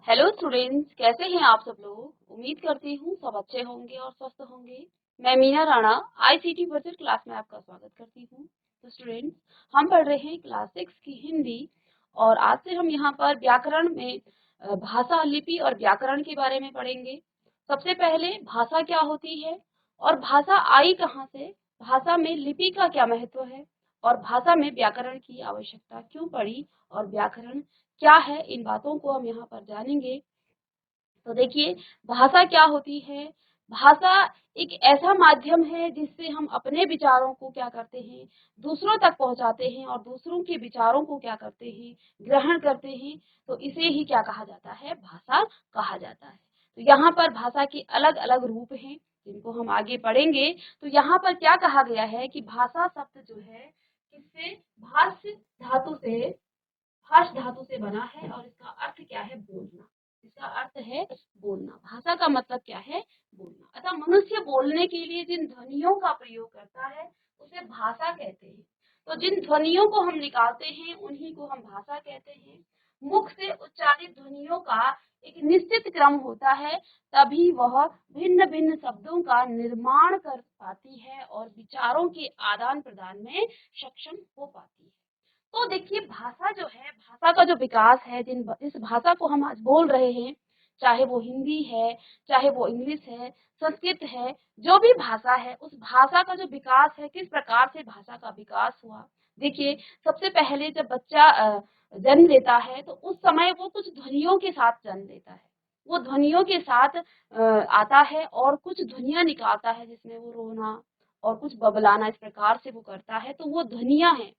Hello students, कैसे हैं आप सब लोग। उम्मीद करती हूँ सब अच्छे होंगे और स्वस्थ होंगे। मैं Meena Rana ICT virtual class में आपका स्वागत करती हूँ। तो स्टूडेंट्स, हम पढ़ रहे हैं क्लास 6 की हिंदी और आज से हम यहाँ पर व्याकरण में भाषा, लिपि और व्याकरण के बारे में पढ़ेंगे। सबसे पहले भाषा क्या होती है और भाषा आई कहाँ से, भाषा में लिपि का क्या महत्व है और भाषा में व्याकरण की आवश्यकता क्यों पड़ी और व्याकरण क्या है, इन बातों को हम यहाँ पर जानेंगे। तो देखिए, भाषा क्या होती है। भाषा एक ऐसा माध्यम है जिससे हम अपने विचारों को क्या करते हैं, दूसरों तक पहुंचाते हैं और दूसरों के विचारों को क्या करते हैं, ग्रहण करते हैं। तो इसे ही क्या कहा जाता है, भाषा कहा जाता है। तो यहाँ पर भाषा के अलग अलग रूप हैं जिनको हम आगे पढ़ेंगे। तो यहाँ पर क्या कहा गया है कि भाषा शब्द जो है किससे, भाष्य धातु से, भाष धातु से बना है और इसका अर्थ क्या है, बोलना। इसका अर्थ है बोलना। भाषा का मतलब क्या है, बोलना। अतः मनुष्य बोलने के लिए जिन ध्वनियों का प्रयोग करता है उसे भाषा कहते हैं। तो जिन ध्वनियों को हम निकालते हैं उन्हीं को हम भाषा कहते हैं। मुख से उच्चारित ध्वनियों का एक निश्चित क्रम होता है, तभी वह भिन्न भिन्न शब्दों का निर्माण कर पाती है और विचारों के आदान प्रदान में सक्षम हो पाती है। तो देखिए, भाषा जो है, भाषा का जो विकास है, इस भाषा को हम आज बोल रहे हैं, चाहे वो हिंदी है, चाहे वो इंग्लिश है, संस्कृत है, जो भी भाषा है, उस भाषा का जो विकास है, किस प्रकार से भाषा का विकास हुआ। देखिए, सबसे पहले जब बच्चा जन्म लेता है तो उस समय वो कुछ ध्वनियों के साथ जन्म लेता है। वो ध्वनियों के साथ आता है और कुछ ध्वनियां निकालता है, जिसमें वो रोना और कुछ बबलाना, इस प्रकार से वो करता है। तो वो ध्वनियां हैं।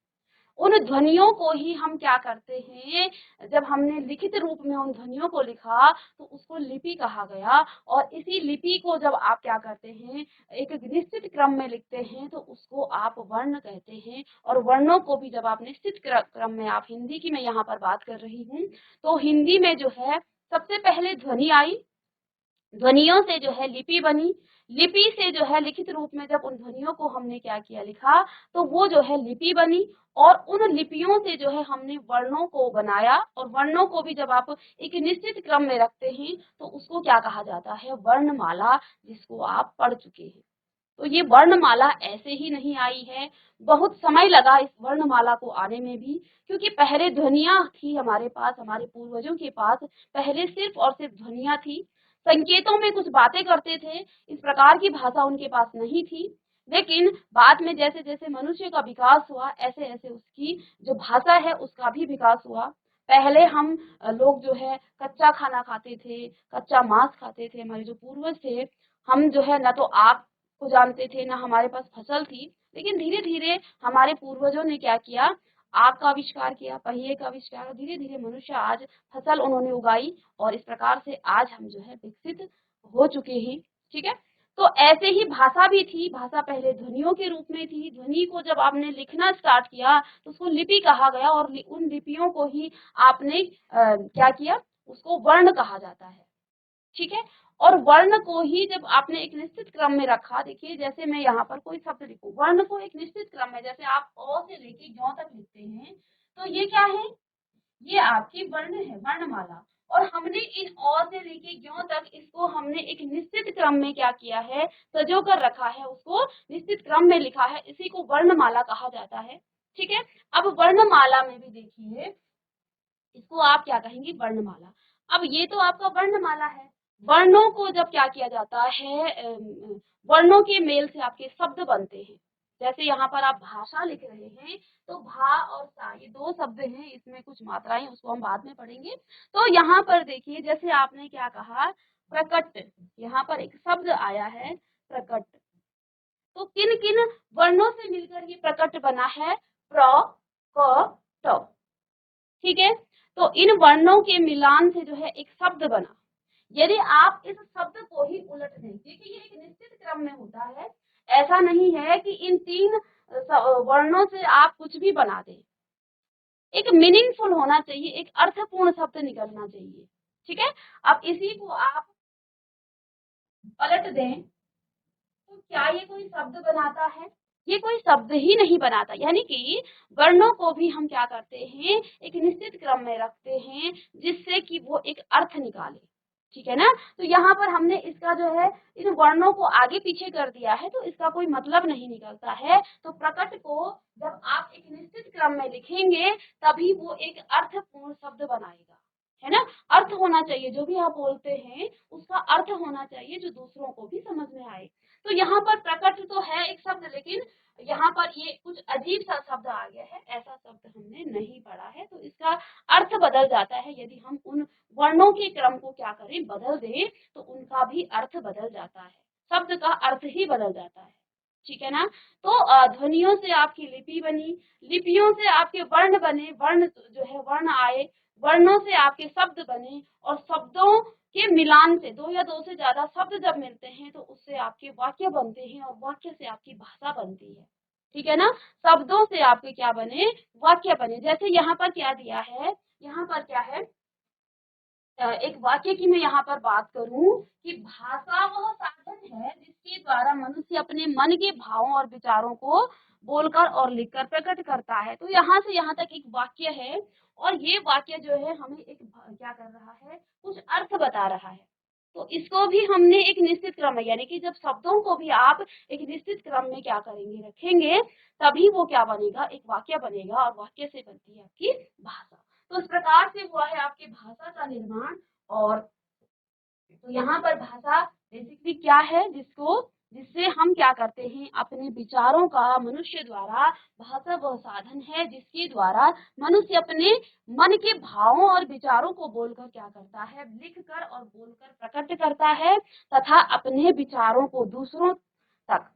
उन ध्वनियों को ही हम क्या करते हैं, जब हमने लिखित रूप में उन ध्वनियों को लिखा तो उसको लिपि कहा गया। और इसी लिपि को जब आप क्या करते हैं, एक निश्चित क्रम में लिखते हैं तो उसको आप वर्ण कहते हैं। और वर्णों को भी जब आप निश्चित क्रम में, आप हिंदी की मैं यहाँ पर बात कर रही हूँ, तो हिंदी में जो है सबसे पहले ध्वनि आई, ध्वनियों से जो है लिपि बनी, लिपि से जो है लिखित रूप में जब उन ध्वनियों को हमने क्या किया, लिखा, तो वो जो है लिपि बनी। और उन लिपियों से जो है हमने वर्णों को बनाया और वर्णों को भी जब आप एक निश्चित क्रम में रखते हैं तो उसको क्या कहा जाता है, वर्णमाला, जिसको आप पढ़ चुके हैं। तो ये वर्णमाला ऐसे ही नहीं आई है, बहुत समय लगा इस वर्णमाला को आने में भी, क्योंकि पहले ध्वनियां थी हमारे पास, हमारे पूर्वजों के पास पहले सिर्फ और सिर्फ ध्वनियां थी। संकेतों में कुछ बातें करते थे, इस प्रकार की भाषा उनके पास नहीं थी। लेकिन बाद में जैसे जैसे मनुष्य का विकास हुआ, ऐसे ऐसे उसकी जो भाषा है उसका भी विकास हुआ। पहले हम लोग जो है कच्चा खाना खाते थे, कच्चा मांस खाते थे। हमारे जो पूर्वज थे, हम जो है ना तो आग को जानते थे, ना हमारे पास फसल थी। लेकिन धीरे धीरे हमारे पूर्वजों ने क्या किया, आग का आविष्कार किया, पहिए का आविष्कार, धीरे धीरे मनुष्य आज फसल उन्होंने उगाई और इस प्रकार से आज हम जो है विकसित हो चुके हैं। ठीक है। तो ऐसे ही भाषा भी थी। भाषा पहले ध्वनियों के रूप में थी। ध्वनि को जब आपने लिखना स्टार्ट किया तो उसको लिपि कहा गया और उन लिपियों को ही आपने क्या किया, उसको वर्ण कहा जाता है। ठीक है। और वर्ण को ही जब आपने एक निश्चित क्रम में रखा, देखिए जैसे मैं यहाँ पर कोई शब्द लिखूं, वर्ण को एक निश्चित क्रम में, जैसे आप अ से लेके ज तक लिखते हैं, तो ये क्या है, ये आपकी वर्ण है, वर्णमाला। और हमने इन अ से लेके ज्यों तक इसको हमने एक निश्चित क्रम में क्या किया है, सजो कर रखा है, उसको निश्चित क्रम में लिखा है, इसी को वर्णमाला कहा जाता है। ठीक है। अब वर्णमाला में भी देखिए, इसको आप क्या कहेंगे, वर्णमाला। अब ये तो आपका वर्णमाला है। वर्णों को जब क्या किया जाता है, वर्णों के मेल से आपके शब्द बनते हैं। जैसे यहाँ पर आप भाषा लिख रहे हैं, तो भा और सा, ये दो शब्द हैं, इसमें कुछ मात्राएं, उसको हम बाद में पढ़ेंगे। तो यहाँ पर देखिए, जैसे आपने क्या कहा, प्रकट, यहाँ पर एक शब्द आया है प्रकट। तो किन किन वर्णों से मिलकर ये प्रकट बना है, प्र, क, ट। ठीक है। तो इन वर्णों के मिलान से जो है एक शब्द बना। यदि आप इस शब्द को ही उलट दें, देखिए ये एक निश्चित क्रम में होता है, ऐसा नहीं है कि इन तीन वर्णों से आप कुछ भी बना दें। एक मीनिंगफुल होना चाहिए, एक अर्थपूर्ण शब्द निकलना चाहिए। ठीक है। अब इसी को आप पलट दें तो क्या ये कोई शब्द बनाता है, ये कोई शब्द ही नहीं बनाता, यानी कि वर्णों को भी हम क्या करते हैं, एक निश्चित क्रम में रखते हैं जिससे कि वो एक अर्थ निकाले, ठीक है ना। तो यहाँ पर हमने इसका जो है इन वर्णों को आगे पीछे कर दिया है, तो इसका कोई मतलब नहीं निकलता है। तो प्रकट को जब आप एक निश्चित क्रम में लिखेंगे तभी वो एक अर्थपूर्ण शब्द बनाएगा, है ना। अर्थ होना चाहिए, जो भी आप बोलते हैं उसका अर्थ होना चाहिए जो दूसरों को भी समझ में आए। तो यहाँ पर प्रकट तो है एक शब्द, लेकिन यहाँ पर ये कुछ अजीब सा शब्द आ गया है, ऐसा शब्द हमने नहीं पढ़ा है, तो इसका अर्थ बदल जाता है। यदि हम उन वर्णों के क्रम को क्या करें, बदल दें, तो उनका भी अर्थ बदल जाता है, शब्द का अर्थ ही बदल जाता है, ठीक है ना। तो ध्वनियों से आपकी लिपि बनी, लिपियों से आपके वर्ण बने, वर्ण जो है वर्ण आए, वर्णों से आपके शब्द बने, और शब्दों के मिलान से, दो या दो से ज्यादा शब्द जब मिलते हैं तो उससे आपके वाक्य बनते हैं, और वाक्य से आपकी भाषा बनती है, ठीक है ना। शब्दों से आपके क्या बने, वाक्य बने। जैसे यहाँ पर क्या दिया है, यहाँ पर क्या है, एक वाक्य की मैं यहाँ पर बात करूं कि भाषा वह साधन है जिसके द्वारा मनुष्य अपने मन के भावों और विचारों को बोलकर और लिखकर प्रकट करता है। तो यहाँ से यहाँ तक एक वाक्य है, और ये वाक्य जो है हमें एक क्या कर रहा है, कुछ अर्थ बता रहा है। तो इसको भी हमने एक निश्चित क्रम में, यानी कि जब शब्दों को भी आप एक निश्चित क्रम में क्या करेंगे, रखेंगे, तभी वो क्या बनेगा, एक वाक्य बनेगा, और वाक्य से बनती है आपकी भाषा। तो इस प्रकार से हुआ है आपकी भाषा का निर्माण। और तो यहाँ पर भाषा बेसिकली क्या है, जिससे हम क्या करते हैं, अपने विचारों का मनुष्य द्वारा, भाषा वह साधन है जिसके द्वारा मनुष्य अपने मन के भावों और विचारों को बोलकर क्या करता है, लिखकर और बोलकर प्रकट करता है, तथा अपने विचारों को दूसरों तक,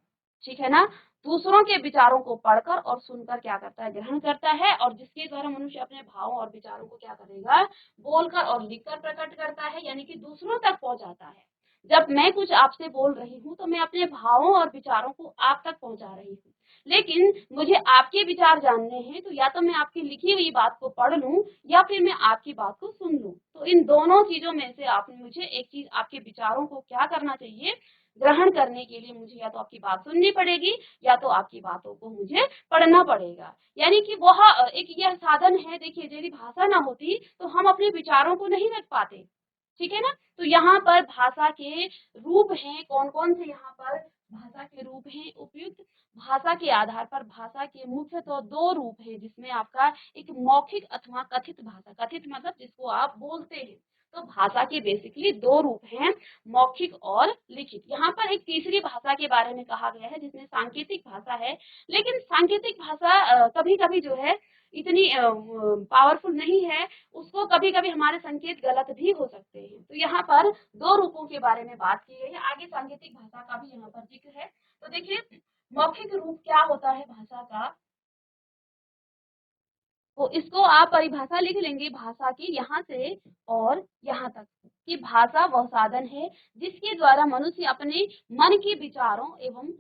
ठीक है ना, दूसरों के विचारों को पढ़कर और सुनकर क्या करता है, ग्रहण करता है, और जिसके द्वारा मनुष्य अपने भावों और विचारों को क्या करेगा, बोलकर और लिखकर प्रकट करता है, यानी कि दूसरों तक पहुंचाता है। जब मैं कुछ आपसे बोल रही हूँ तो मैं अपने भावों और विचारों को आप तक पहुंचा रही हूँ, लेकिन मुझे आपके विचार जानने हैं, तो या तो मैं आपकी लिखी हुई बात को पढ़ लूं, या फिर मैं आपकी बात को सुन लूं। तो इन दोनों चीजों में से आप मुझे एक चीज, आपके विचारों को क्या करना चाहिए, ग्रहण करने के लिए मुझे या तो आपकी बात सुननी पड़ेगी, या तो आपकी बातों को मुझे पढ़ना पड़ेगा। यानी कि वह एक यह साधन है। देखिए, यदि भाषा ना होती तो हम अपने विचारों को नहीं रख पाते, ठीक है ना। तो यहाँ पर भाषा के रूप हैं, कौन कौन से यहाँ पर भाषा के रूप हैं। उपयुक्त भाषा के आधार पर भाषा के मुख्य तो दो रूप हैं, जिसमें आपका एक मौखिक अथवा कथित भाषा, कथित मतलब जिसको आप बोलते हैं। तो भाषा के बेसिकली दो रूप हैं, मौखिक और लिखित। यहाँ पर एक तीसरी भाषा के बारे में कहा गया है जिसमें सांकेतिक भाषा है, लेकिन सांकेतिक भाषा कभी कभी जो है इतनी पावरफुल नहीं है, उसको कभी कभी हमारे संकेत गलत भी हो सकते हैं। तो यहाँ पर दो रूपों के बारे में बात की गई है, आगे सांकेतिक भाषा का भी यहाँ पर जिक्र है। तो देखिए, मौखिक रूप क्या होता है भाषा का, तो इसको आप परिभाषा लिख लेंगे भाषा की, यहाँ से और यहाँ तक, कि भाषा वह साधन है जिसके द्वारा मनुष्य अपने मन के विचारों एवं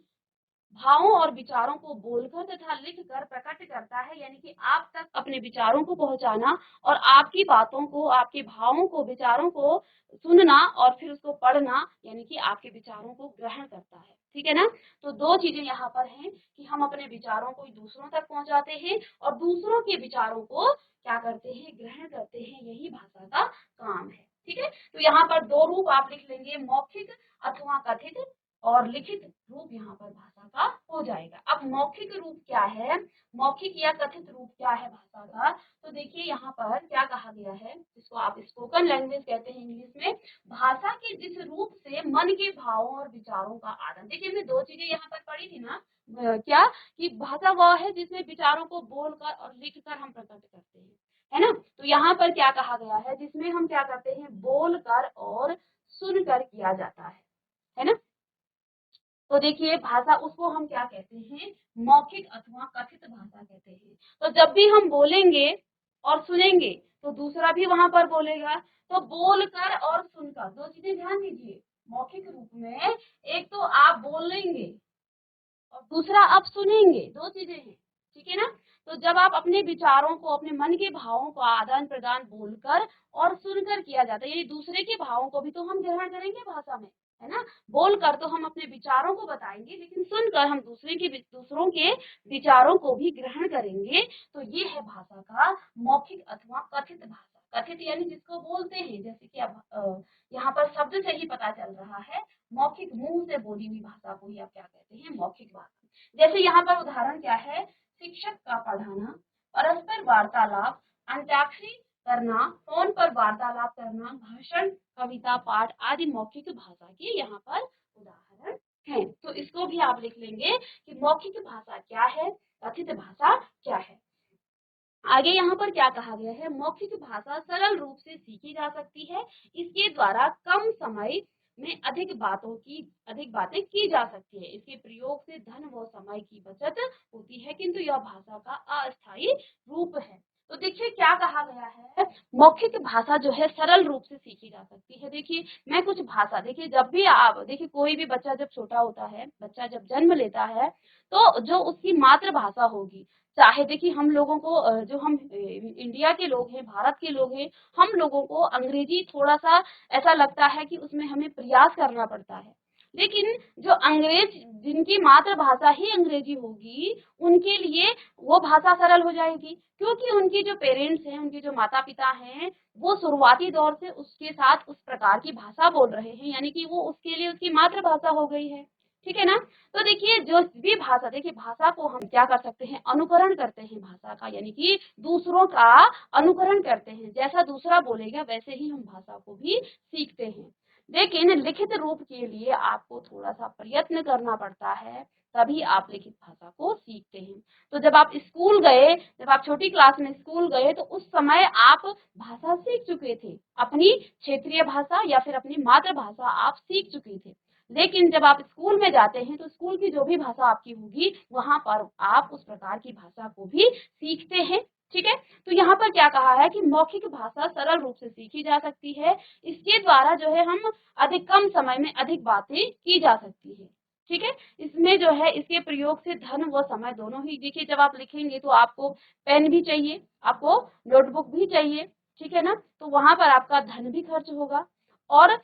भावों और विचारों को बोलकर तथा लिखकर प्रकट करता है, यानी कि आप तक अपने विचारों को पहुंचाना, और आपकी बातों को, आपके भावों को, विचारों को सुनना, और फिर उसको पढ़ना, यानी कि आपके विचारों को ग्रहण करता है, ठीक है ना। तो दो चीजें यहाँ पर हैं कि हम अपने विचारों को दूसरों तक पहुंचाते हैं, और दूसरों के विचारों को क्या करते हैं, ग्रहण करते हैं। यही भाषा का काम है, ठीक है। तो यहाँ पर दो रूप आप लिख लेंगे, मौखिक अथवा कथित, और लिखित रूप यहाँ पर भाषा का हो जाएगा। अब मौखिक रूप क्या है, मौखिक या कथित रूप क्या है भाषा का, तो देखिए यहाँ पर क्या कहा गया है, जिसको आप स्पोकन लैंग्वेज कहते हैं इंग्लिश में, भाषा के जिस रूप से मन के भावों और विचारों का आदान। देखिए, हमने दो चीजें यहाँ पर पढ़ी थी ना, क्या कि भाषा वह है जिसमें विचारों को बोलकर और लिखकर हम प्रकट करते हैं, है ना। तो यहाँ पर क्या कहा गया है, जिसमें हम क्या करते हैं, बोलकर और सुनकर किया जाता है ना। तो देखिए, भाषा उसको हम क्या कहते हैं, मौखिक अथवा कथित भाषा कहते हैं। तो जब भी हम बोलेंगे और सुनेंगे तो दूसरा भी वहां पर बोलेगा। तो बोलकर और सुनकर दो चीजें ध्यान दीजिए, मौखिक रूप में एक तो आप बोलेंगे और दूसरा आप सुनेंगे, दो चीजें हैं, ठीक है ना। तो जब आप अपने विचारों को, अपने मन के भावों को आदान प्रदान बोलकर और सुनकर किया जाता है, यानी दूसरे के भावों को भी तो हम ग्रहण करेंगे भाषा में, है ना। बोलकर तो हम अपने विचारों को बताएंगे, लेकिन सुनकर हम दूसरों के विचारों को भी ग्रहण करेंगे। तो ये है भाषा का मौखिक अथवा कथित भाषा। कथित यानी जिसको बोलते हैं, जैसे कि अब यहाँ पर शब्द से ही पता चल रहा है, मौखिक मुंह से बोली हुई भाषा को ही आप क्या कहते हैं, मौखिक भाषा। जैसे यहाँ पर उदाहरण क्या है, शिक्षक का पढ़ाना, परस्पर वार्तालाप, अंत्याक्षरी करना, फोन पर वार्तालाप करना, भाषण, कविता पाठ आदि मौखिक भाषा के यहाँ पर उदाहरण हैं। तो इसको भी आप लिख लेंगे कि मौखिक भाषा क्या है, कथित भाषा क्या है। आगे यहाँ पर क्या कहा गया है, मौखिक भाषा सरल रूप से सीखी जा सकती है। इसके द्वारा कम समय में अधिक बातें की जा सकती है। इसके प्रयोग से धन व समय की बचत होती है, किंतु यह भाषा का अस्थायी रूप है। तो देखिए क्या कहा गया है, मौखिक भाषा जो है सरल रूप से सीखी जा सकती है। देखिए मैं कुछ भाषा, देखिए जब भी आप देखिए कोई भी बच्चा जब छोटा होता है, बच्चा जब जन्म लेता है, तो जो उसकी मातृभाषा होगी, चाहे देखिए हम लोगों को जो हम इंडिया के लोग हैं, भारत के लोग हैं, हम लोगों को अंग्रेजी थोड़ा सा ऐसा लगता है कि उसमें हमें प्रयास करना पड़ता है। लेकिन जो अंग्रेज, जिनकी मातृभाषा ही अंग्रेजी होगी, उनके लिए वो भाषा सरल हो जाएगी, क्योंकि उनकी जो पेरेंट्स हैं, उनके जो माता पिता हैं, वो शुरुआती दौर से उसके साथ उस प्रकार की भाषा बोल रहे हैं, यानी कि वो उसके लिए उसकी मातृभाषा हो गई है। ठीक है ना। तो देखिए जो भी भाषा, देखिए भाषा को हम क्या कर सकते हैं, अनुकरण करते हैं भाषा का, यानी कि दूसरों का अनुकरण करते हैं। जैसा दूसरा बोलेगा वैसे ही हम भाषा को भी सीखते हैं। लेकिन लिखित रूप के लिए आपको थोड़ा सा प्रयत्न करना पड़ता है, तभी आप लिखित भाषा को सीखते हैं। तो जब आप स्कूल गए, जब आप छोटी क्लास में स्कूल गए, तो उस समय आप भाषा सीख चुके थे, अपनी क्षेत्रीय भाषा या फिर अपनी मातृभाषा आप सीख चुके थे। लेकिन जब आप स्कूल में जाते हैं, तो स्कूल की जो भी भाषा आपकी होगी, वहां पर आप उस प्रकार की भाषा को भी सीखते हैं। ठीक है। तो यहाँ पर क्या कहा है कि मौखिक भाषा सरल रूप से सीखी जा सकती है। इसके द्वारा जो है हम अधिक कम समय में अधिक बातें की जा सकती है। ठीक है। इसमें जो है इसके प्रयोग से धन व समय दोनों ही, देखिए जब आप लिखेंगे तो आपको पेन भी चाहिए, आपको नोटबुक भी चाहिए। ठीक है ना। तो वहां पर आपका धन भी खर्च होगा और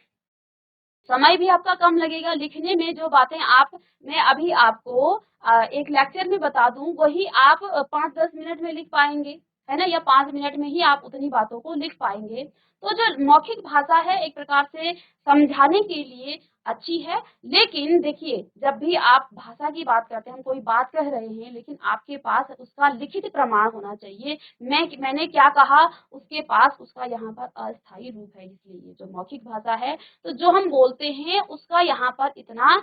समय भी आपका कम लगेगा। लिखने में जो बातें मैं अभी आपको एक लेक्चर में बता दूं, वही आप 5-10 मिनट में लिख पाएंगे, है ना, या 5 मिनट में ही आप उतनी बातों को लिख पाएंगे। तो जो मौखिक भाषा है, एक प्रकार से समझाने के लिए अच्छी है। लेकिन देखिए जब भी आप भाषा की बात करते हैं, हम कोई बात कह रहे हैं, लेकिन आपके पास उसका लिखित प्रमाण होना चाहिए। मैंने क्या कहा, उसके पास उसका यहाँ पर अस्थायी रूप है, इसलिए ये जो मौखिक भाषा है, तो जो हम बोलते हैं उसका यहाँ पर इतना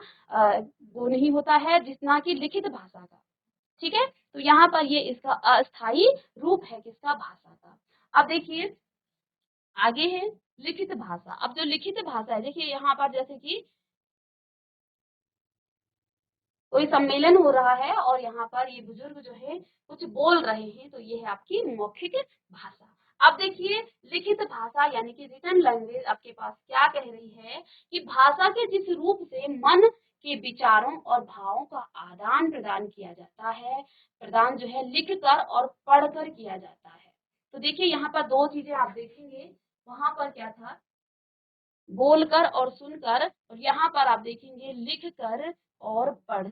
वो नहीं होता है जितना कि लिखित भाषा का। ठीक है। तो यहाँ पर ये इसका अस्थायी रूप है किसका, भाषा का। अब देखिए आगे है लिखित भाषा। अब जो लिखित भाषा है, देखिए यहाँ पर जैसे कि कोई सम्मेलन हो रहा है और यहाँ पर ये बुजुर्ग जो है कुछ बोल रहे हैं, तो ये है आपकी मौखिक भाषा। अब देखिए लिखित भाषा यानी कि रिटन लैंग्वेज आपके पास क्या कह रही है कि भाषा के जिस रूप से मन के विचारों और भावों का आदान प्रदान किया जाता है, प्रदान जो है लिख कर और पढ़कर किया जाता है। तो देखिए यहाँ पर दो चीजें आप देखेंगे, वहां पर क्या था, बोलकर और सुनकर, और यहाँ पर आप देखेंगे लिख कर और पढ़।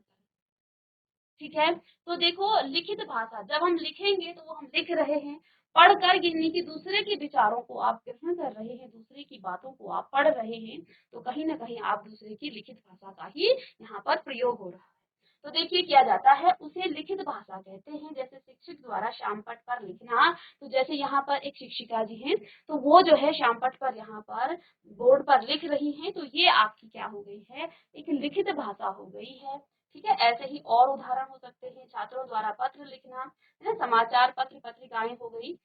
ठीक है। तो देखो लिखित भाषा, जब हम लिखेंगे तो वो हम लिख रहे हैं, पढ़कर यानी कि दूसरे के विचारों को आप ग्रहण कर रहे हैं, दूसरे की बातों को आप पढ़ रहे हैं, तो कहीं ना कहीं आप दूसरे की लिखित भाषा का ही यहाँ पर प्रयोग हो रहा है। तो देखिए किया जाता है, उसे लिखित भाषा कहते हैं। जैसे शिक्षक द्वारा श्यामपट्ट पर लिखना, तो जैसे यहाँ पर एक शिक्षिका जी हैं, तो वो जो है श्यामपट्ट पर यहाँ पर बोर्ड पर लिख रही हैं, तो ये आपकी क्या हो गई है, एक लिखित भाषा हो गई है। ठीक है। ऐसे ही और उदाहरण हो सकते हैं, छात्रों द्वारा पत्र लिखना, है ना, समाचार पत्र पत्रिकाएं हो गई।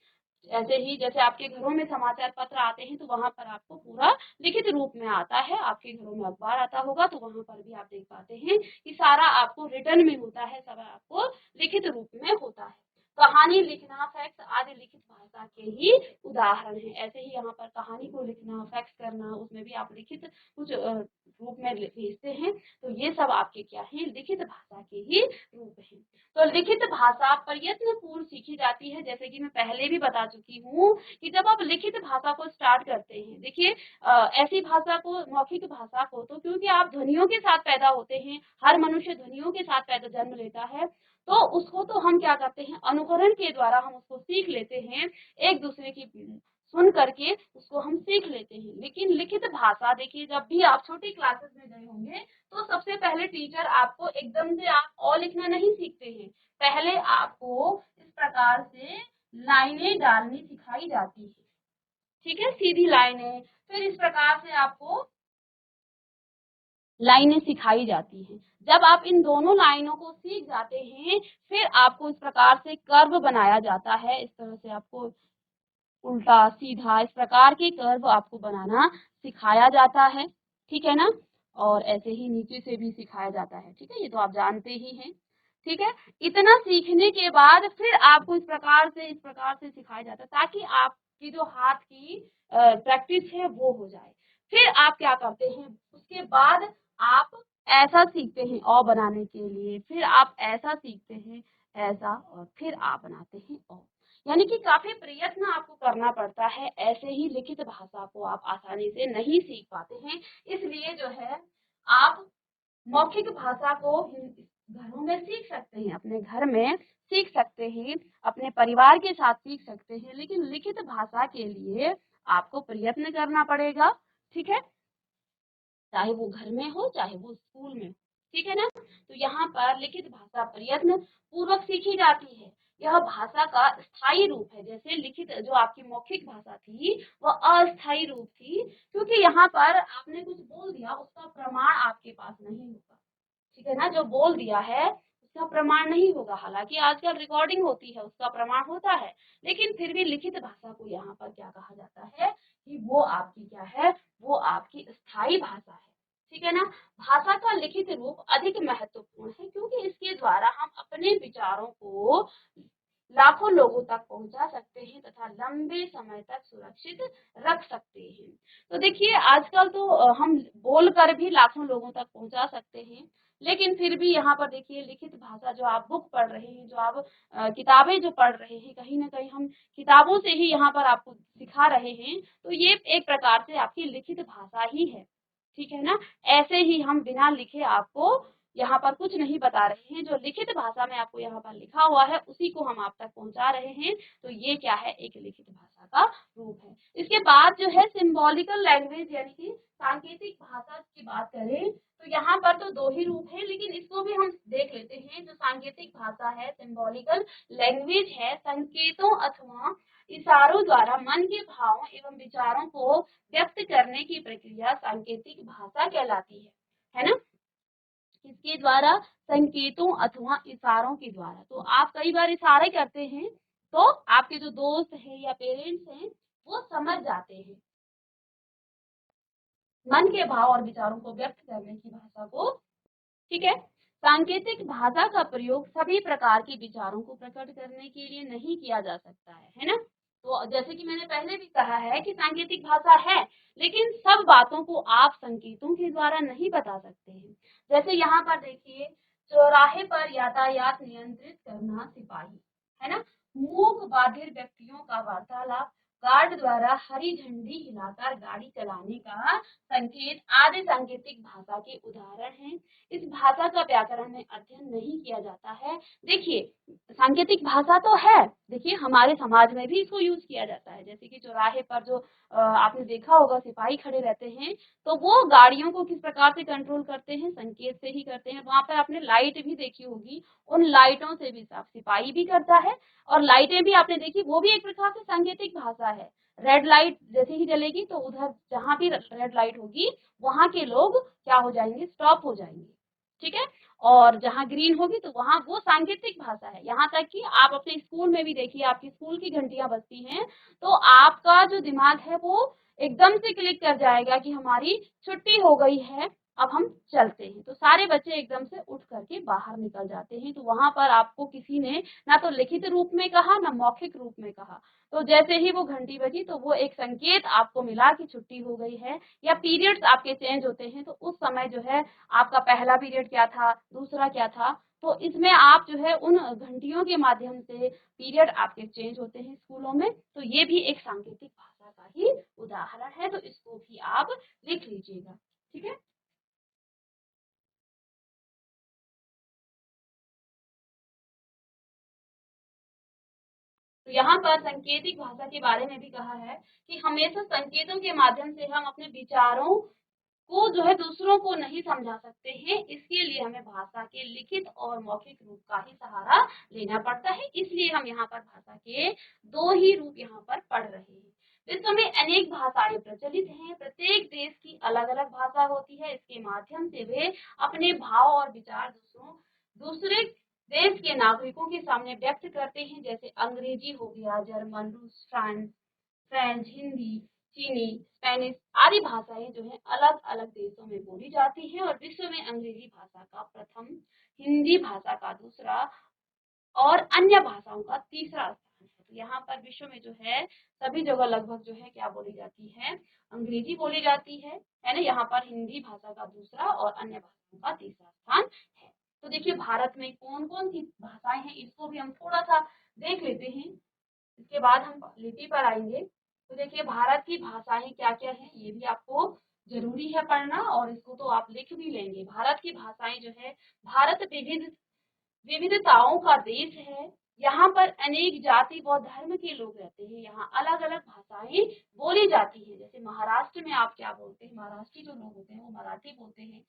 ऐसे ही जैसे आपके घरों में समाचार पत्र आते हैं, तो वहां पर आपको पूरा लिखित रूप में आता है। आपके घरों में अखबार आता होगा, तो वहां पर भी आप देख पाते हैं कि सारा आपको रिटर्न में होता है, सब आपको लिखित रूप में होता है। कहानी लिखना, फैक्स आदि लिखित भाषा के ही उदाहरण है। ऐसे ही यहाँ पर कहानी को लिखना, फैक्स करना, उसमें भी आप लिखित कुछ रूप में भेजते हैं। तो ये सब आपके क्या है, लिखित भाषा के ही रूप हैं। तो लिखित भाषा प्रयत्न पूर्ण सीखी जाती है, जैसे कि मैं पहले भी बता चुकी हूँ कि जब आप लिखित भाषा को स्टार्ट करते हैं, देखिए ऐसी भाषा को, मौखिक भाषा को, तो क्योंकि आप ध्वनियों के साथ पैदा होते हैं, हर मनुष्य ध्वनियों के साथ पैदा जन्म लेता है, तो उसको तो हम क्या करते हैं, अनुकरण के द्वारा हम उसको सीख लेते हैं, एक दूसरे की सुन करके उसको हम सीख लेते हैं। लेकिन लिखित भाषा, देखिए जब भी आप छोटी क्लासेस में गए होंगे तो सबसे पहले टीचर आपको एकदम से आप अ लिखना नहीं सीखते हैं, पहले आपको इस प्रकार से लाइनें डालनी सिखाई जाती है, ठीक है, सीधी लाइनें, फिर इस प्रकार से आपको लाइनें सिखाई जाती हैं। जब आप इन दोनों लाइनों को सीख जाते हैं, फिर आपको इस प्रकार से कर्व बनाया जाता है, इस तरह से आपको उल्टा सीधा इस प्रकार के कर्व आपको बनाना सिखाया जाता है, ठीक है ना। और ऐसे ही नीचे से भी सिखाया जाता है, ठीक है, ये तो आप जानते ही हैं, ठीक है। इतना सीखने के बाद फिर आपको इस प्रकार से सिखाया जाता है, ताकि आपकी जो हाथ की प्रैक्टिस है वो हो जाए। फिर आप क्या करते हैं, उसके बाद आप ऐसा सीखते हैं अ बनाने के लिए, फिर आप ऐसा सीखते हैं ऐसा, और फिर आप बनाते हैं अ। यानी कि काफी प्रयत्न आपको करना पड़ता है, ऐसे ही लिखित भाषा को आप आसानी से नहीं सीख पाते हैं। इसलिए जो है आप मौखिक भाषा को घरों में सीख सकते हैं, अपने घर में सीख सकते हैं, अपने परिवार के साथ सीख सकते हैं, लेकिन लिखित भाषा के लिए आपको प्रयत्न करना पड़ेगा, ठीक है, चाहे वो घर में हो चाहे वो स्कूल में, ठीक है ना। तो यहाँ पर लिखित भाषा प्रयत्न पूर्वक सीखी जाती है। यह भाषा का स्थायी रूप है, जैसे लिखित जो आपकी मौखिक भाषा थी वह अस्थायी रूप थी, क्योंकि यहाँ पर आपने कुछ बोल दिया, उसका प्रमाण आपके पास नहीं होगा, ठीक है ना। जो बोल दिया है उसका प्रमाण नहीं होगा, हालांकि आजकल रिकॉर्डिंग होती है उसका प्रमाण होता है, लेकिन फिर भी लिखित भाषा को यहाँ पर क्या कहा जाता है कि वो आपकी क्या है, वो आपकी स्थायी भाषा है, ठीक है ना। भाषा का लिखित रूप अधिक महत्वपूर्ण है, क्योंकि इसके द्वारा हम अपने विचारों को लाखों लोगों तक पहुंचा सकते हैं तथा लंबे समय तक सुरक्षित रख सकते हैं। तो देखिए आजकल तो हम बोलकर भी लाखों लोगों तक पहुंचा सकते हैं, लेकिन फिर भी यहाँ पर देखिए लिखित भाषा, जो आप बुक पढ़ रहे हैं, जो आप किताबें जो पढ़ रहे हैं, कहीं ना कहीं हम किताबों से ही यहाँ पर आपको सिखा रहे हैं, तो ये एक प्रकार से आपकी लिखित भाषा ही है, ठीक है ना। ऐसे ही हम बिना लिखे आपको यहाँ पर कुछ नहीं बता रहे हैं, जो लिखित भाषा में आपको यहाँ पर लिखा हुआ है उसी को हम आप तक पहुंचा रहे हैं। तो ये क्या है, एक लिखित भाषा का रूप है। इसके बाद जो है सिंबॉलिकल लैंग्वेज, यानी कि सांकेतिक भाषा की बात करें तो यहाँ पर तो दो ही रूप है, लेकिन इसको भी हम देख लेते हैं। जो सांकेतिक भाषा है, सिंबॉलिकल लैंग्वेज है, संकेतों अथवा इशारों द्वारा मन के भावों एवं विचारों को व्यक्त करने की प्रक्रिया सांकेतिक भाषा कहलाती है ना। किसके द्वारा, संकेतों अथवा इशारों के द्वारा। तो आप कई बार इशारे करते हैं तो आपके जो दोस्त हैं या पेरेंट्स हैं वो समझ जाते हैं, मन के भाव और विचारों को व्यक्त करने की भाषा को, ठीक है। सांकेतिक भाषा का प्रयोग सभी प्रकार के विचारों को प्रकट करने के लिए नहीं किया जा सकता है ना। तो जैसे कि मैंने पहले भी कहा है कि सांकेतिक भाषा है, लेकिन सब बातों को आप संकेतों के द्वारा नहीं बता सकते हैं। जैसे यहाँ पर देखिए, चौराहे पर यातायात नियंत्रित करना सिपाही, है ना। मूक बाधिर व्यक्तियों का वार्तालाप, गार्ड द्वारा हरी झंडी हिलाकर गाड़ी चलाने का संकेत आदि सांकेतिक भाषा के उदाहरण हैं। इस भाषा का व्याकरण में अध्ययन नहीं किया जाता है। देखिए सांकेतिक भाषा तो है, देखिए हमारे समाज में भी इसको यूज किया जाता है। जैसे कि चौराहे पर जो आपने देखा होगा सिपाही खड़े रहते हैं, तो वो गाड़ियों को किस प्रकार से कंट्रोल करते हैं, संकेत से ही करते हैं। वहां पर आपने लाइट भी देखी होगी, उन लाइटों से भी साफ सिपाही भी करता है, और लाइटें भी आपने देखी, वो भी एक प्रकार से सांकेतिक भाषा है। रेड लाइट जैसे ही जलेगी तो उधर जहां भी रेड लाइट होगी वहां के लोग क्या हो जाएंगे, स्टॉप हो जाएंगे, ठीक है। और जहां ग्रीन होगी तो वहां वो सांकेतिक भाषा है। यहाँ तक कि आप अपने स्कूल में भी देखिए, आपकी स्कूल की घंटियां बजती हैं तो आपका जो दिमाग है वो एकदम से क्लिक कर जाएगा कि हमारी छुट्टी हो गई है, अब हम चलते हैं। तो सारे बच्चे एकदम से उठ करके बाहर निकल जाते हैं। तो वहां पर आपको किसी ने ना तो लिखित रूप में कहा ना मौखिक रूप में कहा। तो जैसे ही वो घंटी बजी तो वो एक संकेत आपको मिला कि छुट्टी हो गई है या पीरियड्स आपके चेंज होते हैं। तो उस समय जो है आपका पहला पीरियड क्या था, दूसरा क्या था, तो इसमें आप जो है उन घंटियों के माध्यम से पीरियड आपके चेंज होते हैं स्कूलों में। तो ये भी एक सांकेतिक भाषा का ही उदाहरण है। तो इसको भी आप लिख लीजिएगा, ठीक है। तो यहाँ पर सांकेतिक भाषा के बारे में भी कहा है कि हमेशा संकेतों के माध्यम से हम अपने विचारों को जो है दूसरों को नहीं समझा सकते हैं। इसके लिए हमें भाषा के लिखित और मौखिक रूप का ही सहारा लेना पड़ता है। इसलिए हम यहाँ पर भाषा के दो ही रूप यहाँ पर पढ़ रहे हैं। विश्व में अनेक भाषाएं प्रचलित हैं। प्रत्येक देश की अलग अलग भाषा होती है। इसके माध्यम से वे अपने भाव और विचार दूसरे देश के नागरिकों के सामने व्यक्त करते हैं। जैसे अंग्रेजी हो गया, जर्मन, रूस, फ्रेंच, हिंदी, चीनी, स्पेनिश आदि भाषाएं जो है अलग अलग देशों में बोली जाती हैं। और विश्व में अंग्रेजी भाषा का प्रथम, हिंदी भाषा का दूसरा और अन्य भाषाओं का तीसरा स्थान है। तो यहाँ पर विश्व में जो है सभी जगह लगभग जो है क्या बोली जाती है, अंग्रेजी बोली जाती है ना। यहाँ पर हिंदी भाषा का दूसरा और अन्य भाषाओं का तीसरा स्थान है। तो देखिए भारत में कौन कौन सी भाषाएं हैं इसको भी हम थोड़ा सा देख लेते हैं। इसके बाद हम लिपि पर आएंगे। तो देखिए भारत की भाषाएं क्या क्या है ये भी आपको जरूरी है पढ़ना, और इसको तो आप लिख भी लेंगे। भारत की भाषाएं जो है, भारत विविधताओं का देश है। यहाँ पर अनेक जाति व धर्म के लोग रहते हैं। यहाँ अलग अलग भाषाएं बोली जाती है। जैसे महाराष्ट्र में आप क्या बोलते हैं, महाराष्ट्री जो लोग होते हैं वो मराठी बोलते हैं,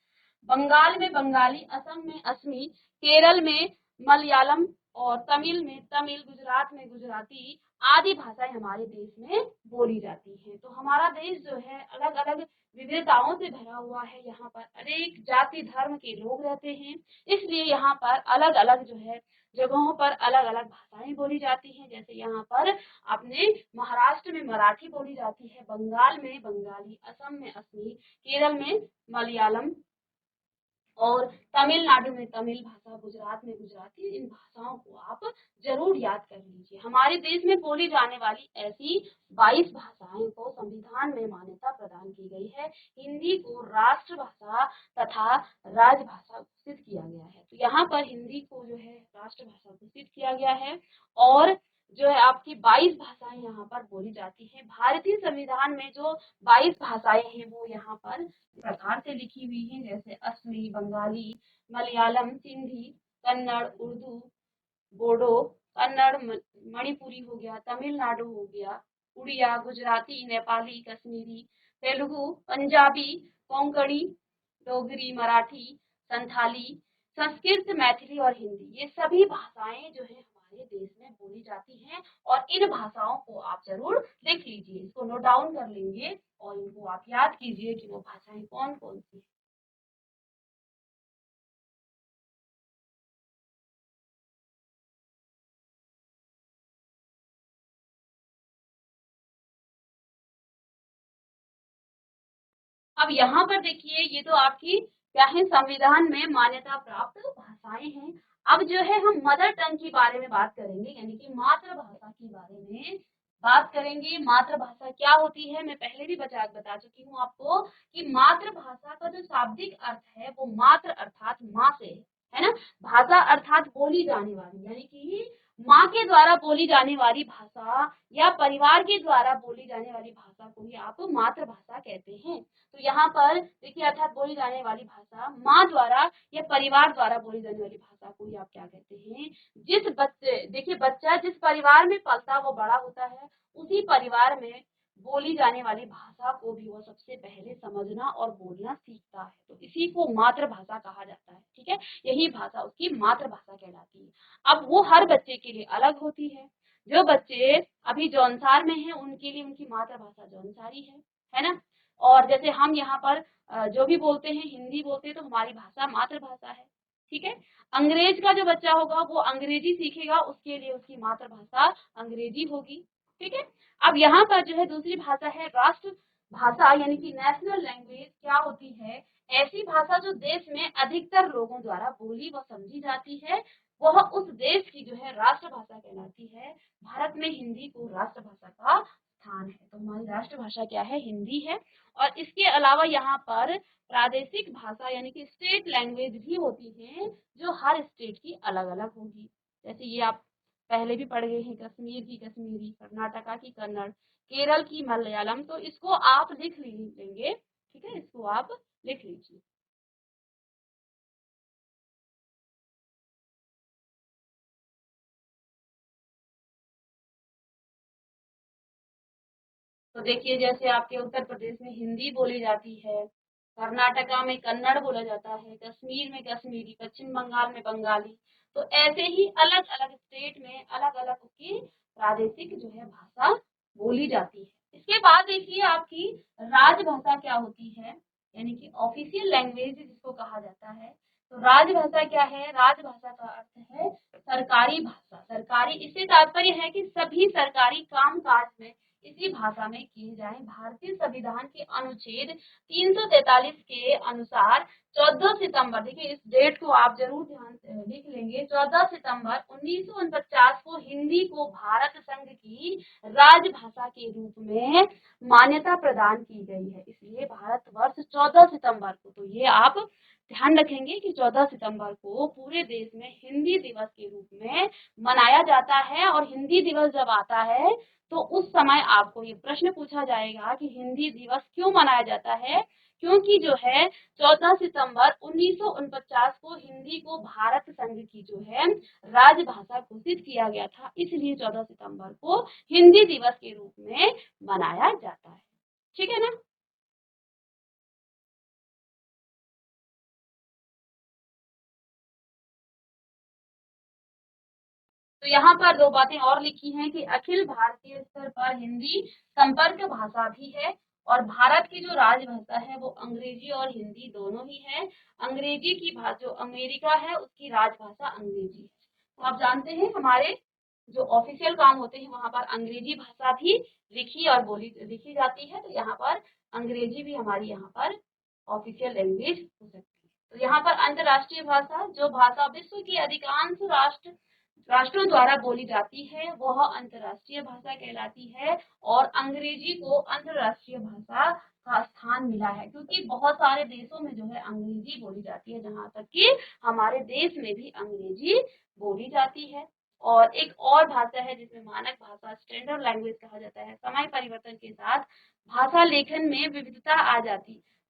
बंगाल में बंगाली, असम में असमी, केरल में मलयालम और तमिल में तमिल, गुजरात में गुजराती आदि भाषाएं हमारे देश में बोली जाती हैं। तो हमारा देश जो है अलग अलग विविधताओं से भरा हुआ है। यहाँ पर अनेक जाति धर्म के लोग रहते हैं। इसलिए यहाँ पर अलग अलग जो है जगहों पर अलग अलग भाषाएं बोली जाती हैं। जैसे यहाँ पर अपने महाराष्ट्र में मराठी बोली जाती है, बंगाल में बंगाली, असम में असमी, केरल में मलयालम और तमिलनाडु में तमिल भाषा, गुजरात में गुजराती। इन भाषाओं को आप जरूर याद कर लीजिए। हमारे देश में बोली जाने वाली ऐसी 22 भाषाएं को संविधान में मान्यता प्रदान की गई है। हिंदी को राष्ट्रभाषा तथा राजभाषा घोषित किया गया है। तो यहाँ पर हिंदी को जो है राष्ट्रभाषा घोषित किया गया है और जो है आपकी 22 भाषाएं यहाँ पर बोली जाती हैं। भारतीय संविधान में जो 22 भाषाएं हैं वो यहाँ पर प्रकार से लिखी हुई हैं। जैसे असमी, बंगाली, मलयालम, सिंधी, कन्नड़, उर्दू, बोडो, कन्नड़, मणिपुरी हो गया, तमिलनाडु हो गया, उड़िया, गुजराती, नेपाली, कश्मीरी, तेलुगु, पंजाबी, कोंकणी, डोगरी, मराठी, संथाली, संस्कृत, मैथिली और हिंदी। ये सभी भाषाएं जो है हमारे देश में बोली जाती हैं और इन भाषाओं को आप जरूर लिख लीजिए। इसको नोट डाउन कर लेंगे और इनको आप याद कीजिए कि वो भाषाएं कौन कौन सी हैं। अब यहाँ पर देखिए ये तो आपकी क्या है, संविधान में मान्यता प्राप्त भाषाएं हैं। अब जो है हम मदर टंग के बारे में बात करेंगे, यानी कि मातृभाषा के बारे में बात करेंगे। मातृभाषा क्या होती है, मैं पहले भी बता चुकी हूँ आपको कि मातृभाषा का जो शाब्दिक अर्थ है वो मातृ अर्थात माँ से है ना। भाषा अर्थात बोली जाने वाली, यानी कि माँ के द्वारा बोली जाने वाली भाषा या परिवार के द्वारा बोली जाने वाली भाषा को ही आप मातृभाषा कहते हैं। तो यहाँ पर देखिए अर्थात बोली जाने वाली भाषा माँ द्वारा या परिवार द्वारा बोली जाने वाली भाषा को ही आप क्या कहते हैं। जिस बच्चे देखिए बच्चा जिस परिवार में पलता वो बड़ा होता है, उसी परिवार में बोली जाने वाली भाषा को भी वो सबसे पहले समझना और बोलना सीखता है। तो इसी को मातृभाषा कहा जाता है, ठीक है। यही भाषा उसकी मातृभाषा कहलाती है। अब वो हर बच्चे के लिए अलग होती है। जो बच्चे अभी जौनसार में हैं उनके लिए उनकी मातृभाषा जौनसारी है ना। और जैसे हम यहाँ पर जो भी बोलते हैं हिंदी बोलते हैं तो हमारी भाषा मातृभाषा है, ठीक है। अंग्रेज का जो बच्चा होगा वो अंग्रेजी सीखेगा, उसके लिए उसकी मातृभाषा अंग्रेजी होगी, ठीक है। अब यहाँ पर जो है दूसरी भाषा है राष्ट्र भाषा यानी कि नेशनल लैंग्वेज क्या होती है? ऐसी भाषा जो देश में अधिकतर लोगों द्वारा बोली व समझी जाती है, वह उस देश की जो है राष्ट्रभाषा कहलाती है। भारत में हिंदी को राष्ट्रभाषा का स्थान है। तो हमारी राष्ट्रभाषा क्या है? हिंदी है। और इसके अलावा यहाँ पर प्रादेशिक भाषा यानी कि स्टेट लैंग्वेज भी होती है, जो हर स्टेट की अलग-अलग होगी। जैसे ये आप पहले भी पढ़ गए हैं, कश्मीर की कश्मीरी, कर्नाटका की कन्नड़, केरल की मलयालम। तो इसको आप लिख लेंगे, ठीक है, इसको आप लिख लीजिए। तो देखिए, जैसे आपके उत्तर प्रदेश में हिंदी बोली जाती है, कर्नाटका में कन्नड़ बोला जाता है, कश्मीर में कश्मीरी, पश्चिम बंगाल में बंगाली। तो ऐसे ही अलग अलग स्टेट में अलग अलग की प्रादेशिक जो है भाषा बोली जाती है। इसके बाद देखिए आपकी राजभाषा क्या होती है, यानी कि ऑफिशियल लैंग्वेज जिसको कहा जाता है। तो राजभाषा क्या है? राजभाषा का अर्थ है सरकारी भाषा। सरकारी इससे तात्पर्य है कि सभी सरकारी काम काज में इसी भाषा में किए जाए। भारतीय संविधान के अनुच्छेद 343 के अनुसार 14 सितंबर, देखिए इस डेट को आप जरूर ध्यान से लिख लेंगे, 14 सितंबर 1949 को हिंदी को भारत संघ की राजभाषा के रूप में मान्यता प्रदान की गई है। इसलिए भारतवर्ष 14 सितंबर को, तो ये आप ध्यान रखेंगे कि 14 सितंबर को पूरे देश में हिंदी दिवस के रूप में मनाया जाता है। और हिंदी दिवस जब आता है तो उस समय आपको ये प्रश्न पूछा जाएगा कि हिंदी दिवस क्यों मनाया जाता है? क्योंकि जो है 14 सितंबर 1949 को हिंदी को भारत संघ की जो है राजभाषा घोषित किया गया था, इसलिए 14 सितंबर को हिंदी दिवस के रूप में मनाया जाता है। ठीक है ना? तो यहाँ पर दो बातें और लिखी हैं कि अखिल भारतीय स्तर पर हिंदी संपर्क भाषा भी है, और भारत की जो राजभाषा है वो अंग्रेजी और हिंदी दोनों ही है। अंग्रेजी की भाषा जो अमेरिका है उसकी राजभाषा अंग्रेजी है। तो आप जानते हैं हमारे जो ऑफिशियल काम होते हैं वहां पर अंग्रेजी भाषा भी लिखी और बोली लिखी जाती है। तो यहाँ पर अंग्रेजी भी हमारी यहाँ पर ऑफिशियल लैंग्वेज हो सकती है। तो यहाँ पर अंतर्राष्ट्रीय भाषा, जो भाषा विश्व के अधिकांश राष्ट्रों द्वारा बोली जाती है वह अंतर्राष्ट्रीय भाषा कहलाती है। और अंग्रेजी को अंतर्राष्ट्रीय भाषा का स्थान मिला है, क्योंकि बहुत सारे देशों में जो है अंग्रेजी बोली जाती है, जहाँ तक कि हमारे देश में भी अंग्रेजी बोली जाती है। और एक और भाषा है जिसमें मानक भाषा स्टैंडर्ड लैंग्वेज कहा जाता है। समय परिवर्तन के साथ भाषा लेखन में विविधता आ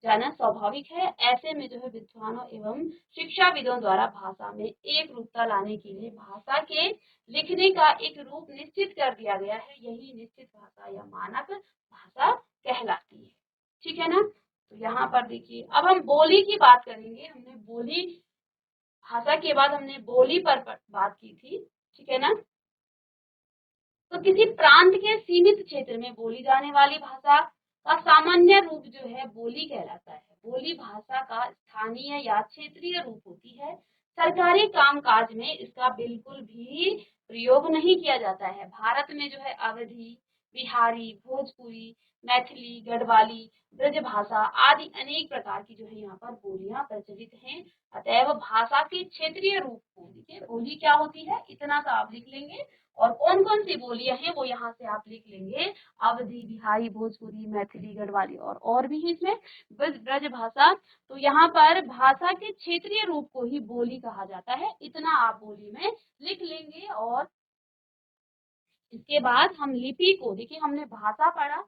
जाना स्वाभाविक है। ऐसे में जो है विद्वानों एवं शिक्षाविदों द्वारा भाषा में एक रूपता लाने के लिए भाषा के लिखने का एक रूप निश्चित कर दिया गया है। यही निश्चित भाषा या मानक भाषा कहलाती है। ठीक है ना? तो यहाँ पर देखिए, अब हम बोली की बात करेंगे। हमने बोली भाषा के बाद हमने बोली पर बात की थी, ठीक है ना? तो किसी प्रांत के सीमित क्षेत्र में बोली जाने वाली भाषा का सामान्य रूप जो है बोली कहलाता है। बोली भाषा का स्थानीय या क्षेत्रीय रूप होती है। सरकारी कामकाज में इसका बिल्कुल भी प्रयोग नहीं किया जाता है। भारत में जो है अवधी, बिहारी, भोजपुरी, मैथिली, गढ़वाली, ब्रजभाषा आदि अनेक प्रकार की जो है यहाँ पर बोलियां प्रचलित हैं। अतएव भाषा के क्षेत्रीय रूप को, देखिए बोली क्या होती है इतना सा आप लिख लेंगे, और कौन कौन सी बोलियां हैं वो यहाँ से आप लिख लेंगे। अवधी, बिहारी, भोजपुरी, मैथिली, गढ़वाली और भी है इसमें ब्रज भाषा। तो यहाँ पर भाषा के क्षेत्रीय रूप को ही बोली कहा जाता है, इतना आप बोली में लिख लेंगे। और इसके बाद हम लिपि को, देखिए हमने भाषा पढ़ा,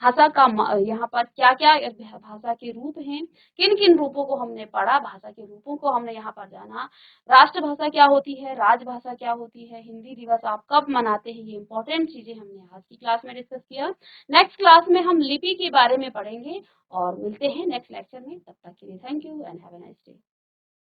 भाषा का यहाँ पर क्या क्या भाषा के रूप हैं, किन किन रूपों को हमने पढ़ा, भाषा के रूपों को हमने यहाँ पर जाना। राष्ट्रभाषा क्या होती है, राजभाषा क्या होती है, हिंदी दिवस आप कब मनाते हैं, ये इंपॉर्टेंट चीजें हमने आज की क्लास में डिस्कस किया। नेक्स्ट क्लास में हम लिपि के बारे में पढ़ेंगे और मिलते हैं नेक्स्ट लेक्चर में। तब तक के लिए thank you and have a nice day.